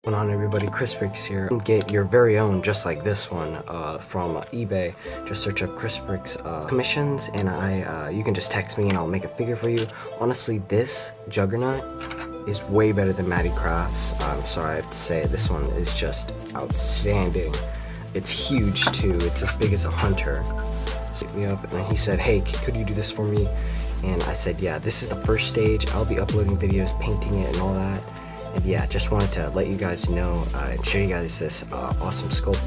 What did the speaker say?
What's going on, everybody? Crispix here. Get your very own just like this one from eBay. Just search up Crispix commissions, and you can just text me and I'll make a figure for you. Honestly, this juggernaut is way better than Matty Crafts. I'm sorry I have to say, this one is just outstanding. It's huge too. It's as big as a hunter. So hit me up and he said, hey, could you do this for me? And I said, yeah. This is the first stage. I'll be uploading videos, painting it and all that. And yeah, just wanted to let you guys know and show you guys this awesome sculpt.